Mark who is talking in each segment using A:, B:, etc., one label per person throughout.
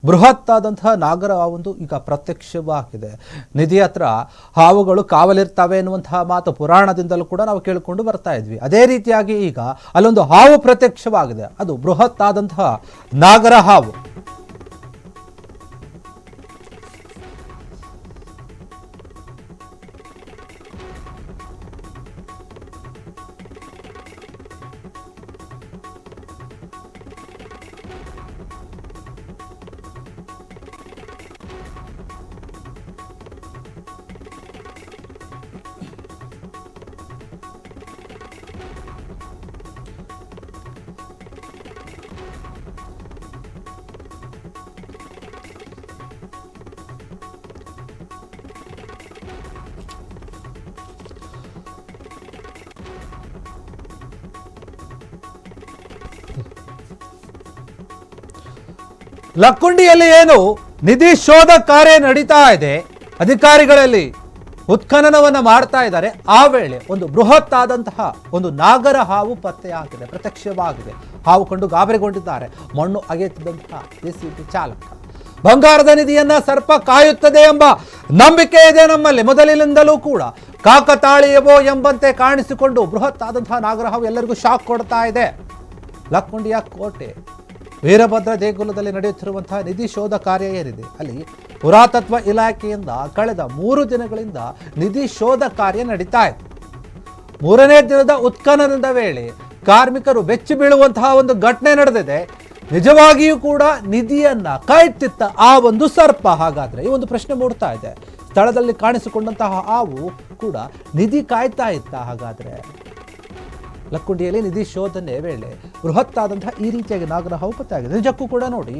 A: ಬೃಹತ್ತಾದಂತಹ ನಾಗರ ಒಂದು ಈಗ ಪ್ರತ್ಯಕ್ಷವಾಗಿದೆ. ನಿಧಿ ಹತ್ರ ಹಾವುಗಳು ಕಾವಲಿರ್ತವೆ ಎನ್ನುವಂತಹ ಮಾತು ಪುರಾಣದಿಂದಲೂ ಕೂಡ ನಾವು ಕೇಳಿಕೊಂಡು ಬರ್ತಾ ಇದ್ವಿ. ಅದೇ ರೀತಿಯಾಗಿ ಈಗ ಅಲ್ಲೊಂದು ಹಾವು ಪ್ರತ್ಯಕ್ಷವಾಗಿದೆ. ಅದು ಬೃಹತ್ತಾದಂತಹ ನಾಗರ ಹಾವು. ಲಕ್ಕುಂಡಿಯಲ್ಲಿ ಏನು ನಿಧಿ ಶೋಧ ಕಾರ್ಯ ನಡೀತಾ ಇದೆ, ಅಧಿಕಾರಿಗಳಲ್ಲಿ ಉತ್ಖನನವನ್ನ ಮಾಡ್ತಾ ಇದ್ದಾರೆ. ಆ ವೇಳೆ ಒಂದು ಬೃಹತ್ ಆದಂತಹ ಒಂದು ನಾಗರ ಹಾವು ಪತ್ತೆಯಾಗಿದೆ, ಪ್ರತ್ಯಕ್ಷವಾಗಿದೆ. ಹಾವು ಕಂಡು ಗಾಬರಿಗೊಂಡಿದ್ದಾರೆ ಮಣ್ಣು ಅಗೆಯುತ್ತಿದ್ದಂತಹ ಜೆಸಿಬಿ ಚಾಲಕ. ಬಂಗಾರದ ನಿಧಿಯನ್ನ ಸರ್ಪ ಕಾಯುತ್ತದೆ ಎಂಬ ನಂಬಿಕೆ ಇದೆ ನಮ್ಮಲ್ಲಿ ಮೊದಲಿನಿಂದಲೂ ಕೂಡ. ಕಾಕತಾಳೀಯವೋ ಎಂಬಂತೆ ಕಾಣಿಸಿಕೊಂಡು ಬೃಹತ್ ಆದಂತಹ ನಾಗರ ಹಾವು ಎಲ್ಲರಿಗೂ ಶಾಕ್ ಕೊಡ್ತಾ ಇದೆ. ಲಕ್ಕುಂಡಿಯ ಕೋಟೆ ವೀರಭದ್ರ ದೇಗುಲದಲ್ಲಿ ನಡೆಯುತ್ತಿರುವಂತಹ ನಿಧಿ ಶೋಧ ಕಾರ್ಯ ಏನಿದೆ, ಅಲ್ಲಿ ಪುರಾತತ್ವ ಇಲಾಖೆಯಿಂದ ಕಳೆದ 3 ದಿನಗಳಿಂದ ನಿಧಿ ಶೋಧ ಕಾರ್ಯ ನಡೀತಾ ಇದೆ. 3ನೇ ದಿನದ ಉತ್ಖನನದ ವೇಳೆ ಕಾರ್ಮಿಕರು ಬೆಚ್ಚಿ ಬೀಳುವಂತಹ ಒಂದು ಘಟನೆ ನಡೆದಿದೆ. ನಿಜವಾಗಿಯೂ ಕೂಡ ನಿಧಿಯನ್ನ ಕಾಯ್ತಿತ್ತ ಆ ಒಂದು ಸರ್ಪ? ಹಾಗಾದ್ರೆ ಈ ಒಂದು ಪ್ರಶ್ನೆ ಮೂಡ್ತಾ ಇದೆ. ಸ್ಥಳದಲ್ಲಿ ಕಾಣಿಸಿಕೊಂಡಂತಹ ಹಾವು ಕೂಡ ನಿಧಿ ಕಾಯ್ತಾ ಇತ್ತ? ಹಾಗಾದ್ರೆ ಲಕ್ಕುಂಡಿಯಲ್ಲಿ ನಿಧಿ ಶೋಧನೆ ವೇಳೆ ಬೃಹತ್ತಾದಂತಹ ಈ ರೀತಿಯಾಗಿ ನಾಗರ ಹಾವು ಪತ್ತೆಯಾಗಿದೆ. ನಿಜಕ್ಕೂ ಕೂಡ ನೋಡಿ,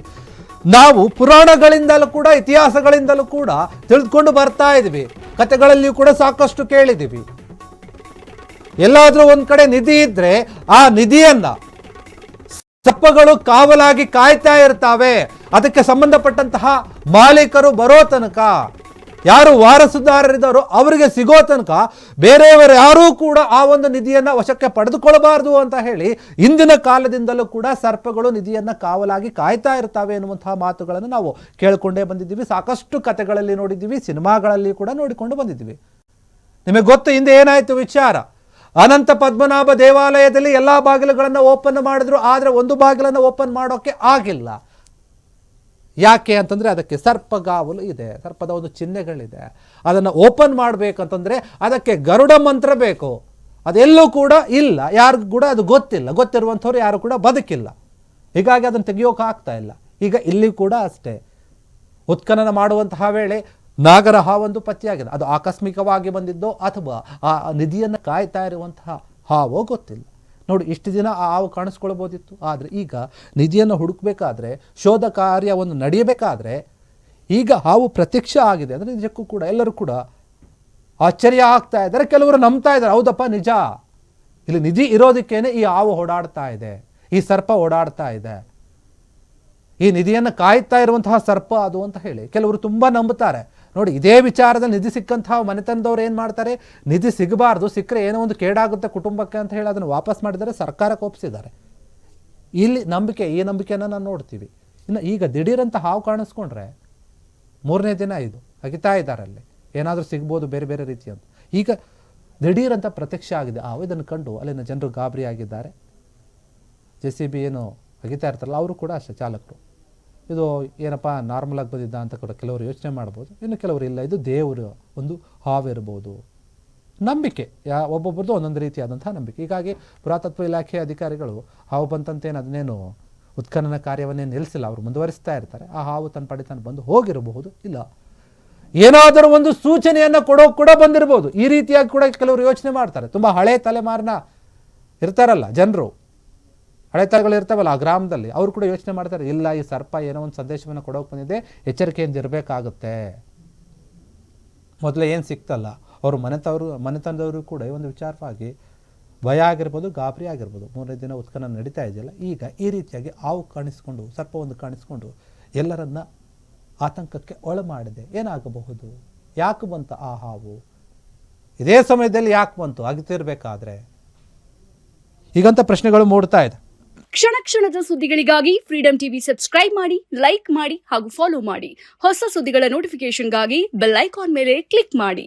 A: ನಾವು ಪುರಾಣಗಳಿಂದಲೂ ಕೂಡ ಇತಿಹಾಸಗಳಿಂದಲೂ ಕೂಡ ತಿಳಿದುಕೊಂಡು ಬರ್ತಾ ಇದ್ವಿ, ಕಥೆಗಳಲ್ಲಿಯೂ ಕೂಡ ಸಾಕಷ್ಟು ಕೇಳಿದ್ದೀವಿ. ಎಲ್ಲಾದ್ರೂ ಒಂದ್ ಕಡೆ ನಿಧಿ ಇದ್ರೆ ಆ ನಿಧಿಯನ್ನ ಸರ್ಪಗಳು ಕಾವಲಾಗಿ ಕಾಯ್ತಾ ಇರ್ತಾವೆ. ಅದಕ್ಕೆ ಸಂಬಂಧಪಟ್ಟಂತಹ ಮಾಲೀಕರು ಬರೋ ತನಕ, ಯಾರು ವಾರಸುದಾರರಿದ್ದಾರೋ ಅವರಿಗೆ ಸಿಗೋ ತನಕ ಬೇರೆಯವರು ಯಾರೂ ಕೂಡ ಆ ಒಂದು ನಿಧಿಯನ್ನ ವಶಕ್ಕೆ ಪಡೆದುಕೊಳ್ಳಬಾರದು ಅಂತ ಹೇಳಿ ಇಂದಿನ ಕಾಲದಿಂದಲೂ ಕೂಡ ಸರ್ಪಗಳು ನಿಧಿಯನ್ನ ಕಾವಲಾಗಿ ಕಾಯ್ತಾ ಇರ್ತವೆ ಎನ್ನುವಂತಹ ಮಾತುಗಳನ್ನು ನಾವು ಕೇಳಿಕೊಂಡೇ ಬಂದಿದ್ದೀವಿ. ಸಾಕಷ್ಟು ಕಥೆಗಳಲ್ಲಿ ನೋಡಿದ್ದೀವಿ, ಸಿನಿಮಾಗಳಲ್ಲಿ ಕೂಡ ನೋಡಿಕೊಂಡು ಬಂದಿದ್ದೀವಿ. ನಿಮಗೆ ಗೊತ್ತು ಹಿಂದೆ ಏನಾಯ್ತು ವಿಚಾರ? ಅನಂತ ಪದ್ಮನಾಭ ದೇವಾಲಯದಲ್ಲಿ ಎಲ್ಲಾ ಬಾಗಿಲುಗಳನ್ನು ಓಪನ್ ಮಾಡಿದ್ರು, ಆದ್ರೆ ಒಂದು ಬಾಗಿಲನ್ನು ಓಪನ್ ಮಾಡೋಕೆ ಆಗಿಲ್ಲ. ಯಾಕೆ ಅಂತಂದ್ರೆ ಅದಕ್ಕೆ ಸರ್ಪಗಾವಲು ಇದೆ, ಸರ್ಪದ ಒಂದು ಚಿಹ್ನೆಗಳಿದೆ. ಅದನ್ನು ಓಪನ್ ಮಾಡಬೇಕಂತಂದ್ರೆ ಅದಕ್ಕೆ ಗರುಡ ಮಂತ್ರ ಬೇಕು. ಅದೆಲ್ಲೂ ಕೂಡ ಇಲ್ಲ, ಯಾರಿಗೂ ಕೂಡ ಅದು ಗೊತ್ತಿಲ್ಲ. ಗೊತ್ತಿರುವಂಥವ್ರು ಯಾರು ಕೂಡ ಬದುಕಿಲ್ಲ. ಹೀಗಾಗಿ ಅದನ್ನು ತೆಗೆಯೋಕೆ ಆಗ್ತಾ ಇಲ್ಲ. ಈಗ ಇಲ್ಲಿ ಕೂಡ ಅಷ್ಟೇ, ಉತ್ಖನನ ಮಾಡುವಂತಹ ವೇಳೆ ನಾಗರ ಹಾವೊಂದು ಪತ್ತೆಯಾಗಿದೆ. ಅದು ಆಕಸ್ಮಿಕವಾಗಿ ಬಂದಿದ್ದೋ ಅಥವಾ ಆ ನಿಧಿಯನ್ನು ಕಾಯ್ತಾ ಇರುವಂತಹ ಹಾವೋ ಗೊತ್ತಿಲ್ಲ. ನೋಡಿ, ಇಷ್ಟು ದಿನ ಆ ಹಾವು ಕಾಣಿಸ್ಕೊಳ್ಬೋದಿತ್ತು, ಆದರೆ ಈಗ ನಿಧಿಯನ್ನು ಹುಡುಕಬೇಕಾದ್ರೆ, ಶೋಧ ಕಾರ್ಯ ಒಂದು ನಡೆಯಬೇಕಾದ್ರೆ ಈಗ ಹಾವು ಪ್ರತ್ಯಕ್ಷ ಆಗಿದೆ. ಅಂದರೆ ನಿಜಕ್ಕೂ ಕೂಡ ಎಲ್ಲರೂ ಕೂಡ ಆಶ್ಚರ್ಯ ಆಗ್ತಾ ಇದ್ದಾರೆ. ಕೆಲವರು ನಂಬ್ತಾ ಇದ್ದಾರೆ, ಹೌದಪ್ಪ ನಿಜ, ಇಲ್ಲಿ ನಿಧಿ ಇರೋದಕ್ಕೇನೆ ಈ ಹಾವು ಓಡಾಡ್ತಾ ಇದೆ, ಈ ಸರ್ಪ ಓಡಾಡ್ತಾ ಇದೆ, ಈ ನಿಧಿಯನ್ನು ಕಾಯ್ತಾ ಇರುವಂತಹ ಸರ್ಪ ಅದು ಅಂತ ಹೇಳಿ ಕೆಲವರು ತುಂಬ ನಂಬುತ್ತಾರೆ. ನೋಡಿ, ಇದೇ ವಿಚಾರದಲ್ಲಿ ನಿಧಿ ಸಿಕ್ಕಂತಹ ಮನೆತನದವ್ರು ಏನು ಮಾಡ್ತಾರೆ, ನಿಧಿ ಸಿಗಬಾರ್ದು, ಸಿಕ್ಕರೆ ಏನೋ ಒಂದು ಕೇಡಾಗುತ್ತೆ ಕುಟುಂಬಕ್ಕೆ ಅಂತ ಹೇಳಿ ಅದನ್ನು ವಾಪಸ್ ಮಾಡಿದರೆ, ಸರ್ಕಾರಕ್ಕೆ ಒಪ್ಪಿಸಿದ್ದಾರೆ. ಇಲ್ಲಿ ನಂಬಿಕೆ, ಈ ನಂಬಿಕೆಯನ್ನು ನಾವು ನೋಡ್ತೀವಿ. ಇನ್ನು ಈಗ ದಿಢೀರಂತ ಹಾವು ಕಾಣಿಸ್ಕೊಂಡ್ರೆ 3ನೇ ದಿನ ಇದು ಅಗಿತಾ ಇದ್ದಾರೆ, ಅಲ್ಲಿ ಏನಾದರೂ ಸಿಗ್ಬೋದು ಬೇರೆ ಬೇರೆ ರೀತಿ ಅಂತ. ಈಗ ದಿಢೀರಂತ ಪ್ರತ್ಯಕ್ಷ ಆಗಿದೆ ಹಾವು. ಇದನ್ನು ಕಂಡು ಅಲ್ಲಿನ ಜನರು ಗಾಬರಿ ಆಗಿದ್ದಾರೆ. ಜೆಸಿಬಿ ಏನು ಅಗಿತಾ ಇರ್ತಾರಲ್ಲ ಅವರು ಕೂಡ ಅಷ್ಟೇ, ಚಾಲಕರು, ಇದು ಏನಪ್ಪ ನಾರ್ಮಲಾಗಿ ಬಂದಿದ್ದ ಅಂತ ಕೂಡ ಕೆಲವರು ಯೋಚನೆ ಮಾಡ್ಬೋದು. ಇನ್ನು ಕೆಲವರು ಇಲ್ಲ, ಇದು ದೇವರು ಒಂದು ಹಾವಿರ್ಬೋದು. ನಂಬಿಕೆ ಒಬ್ಬೊಬ್ಬರದ್ದು ಒಂದೊಂದು ರೀತಿಯಾದಂತಹ ನಂಬಿಕೆ. ಹೀಗಾಗಿ ಪುರಾತತ್ವ ಇಲಾಖೆ ಅಧಿಕಾರಿಗಳು ಹಾವು ಬಂತಂತೇನು ಅದನ್ನೇನು ಉತ್ಖನನ ಕಾರ್ಯವನ್ನೇ ನಿಲ್ಲಿಸಿಲ್ಲ, ಅವರು ಮುಂದುವರಿಸ್ತಾ ಇರ್ತಾರೆ. ಆ ಹಾವು ತನ್ನ ಪಡೆ ತಾನು ಬಂದು ಹೋಗಿರಬಹುದು, ಇಲ್ಲ ಏನಾದರೂ ಒಂದು ಸೂಚನೆಯನ್ನು ಕೊಡೋಕೆ ಕೂಡ ಬಂದಿರಬಹುದು. ಈ ರೀತಿಯಾಗಿ ಕೂಡ ಕೆಲವರು ಯೋಚನೆ ಮಾಡ್ತಾರೆ. ತುಂಬ ಹಳೆ ತಲೆಮಾರಿನ ಇರ್ತಾರಲ್ಲ ಜನರು, ಹಳೆ ತಲೆಗಳು ಇರ್ತಾವಲ್ಲ ಆ ಗ್ರಾಮದಲ್ಲಿ, ಅವರು ಕೂಡ ಯೋಚನೆ ಮಾಡ್ತಾರೆ, ಇಲ್ಲ ಈ ಸರ್ಪ ಏನೋ ಒಂದು ಸಂದೇಶವನ್ನು ಕೊಡೋಕೆ ಬಂದಿದೆ, ಎಚ್ಚರಿಕೆಯಿಂದ ಇರಬೇಕಾಗುತ್ತೆ. ಮೊದಲೇ ಏನು ಸಿಕ್ತಲ್ಲ, ಅವರು ಮನೆತನದವರು ಕೂಡ ಈ ಒಂದು ವಿಚಾರವಾಗಿ ಭಯ ಆಗಿರ್ಬೋದು, ಗಾಬರಿ ಆಗಿರ್ಬೋದು. 3ನೇ ದಿನ ಉತ್ಖನನ ನಡೀತಾ ಇದೆಯಲ್ಲ, ಈಗ ಈ ರೀತಿಯಾಗಿ ಹಾವು ಕಾಣಿಸ್ಕೊಂಡು, ಸರ್ಪ ಒಂದು ಕಾಣಿಸ್ಕೊಂಡು ಎಲ್ಲರನ್ನ ಆತಂಕಕ್ಕೆ ಒಳ ಮಾಡಿದೆ. ಏನಾಗಬಹುದು? ಯಾಕೆ ಬಂತ ಆ ಹಾವು? ಇದೇ ಸಮಯದಲ್ಲಿ ಯಾಕೆ ಬಂತು? ಅಗಿತಿರ್ಬೇಕಾದ್ರೆ? ಹೀಗಂತ ಪ್ರಶ್ನೆಗಳು ಮೂಡ್ತಾ ಇದೆ.
B: ಕ್ಷಣ ಕ್ಷಣದ ಸುದ್ದಿಗಳಿಗಾಗಿ ಫ್ರೀಡಂ ಟಿವಿ ಸಬ್ಸ್ಕ್ರೈಬ್ ಮಾಡಿ, ಲೈಕ್ ಮಾಡಿ ಹಾಗೂ ಫಾಲೋ ಮಾಡಿ. ಹೊಸ ಸುದ್ದಿಗಳ ನೋಟಿಫಿಕೇಶನ್ಗಾಗಿ ಬೆಲ್ ಐಕಾನ್ ಮೇಲೆ ಕ್ಲಿಕ್ ಮಾಡಿ.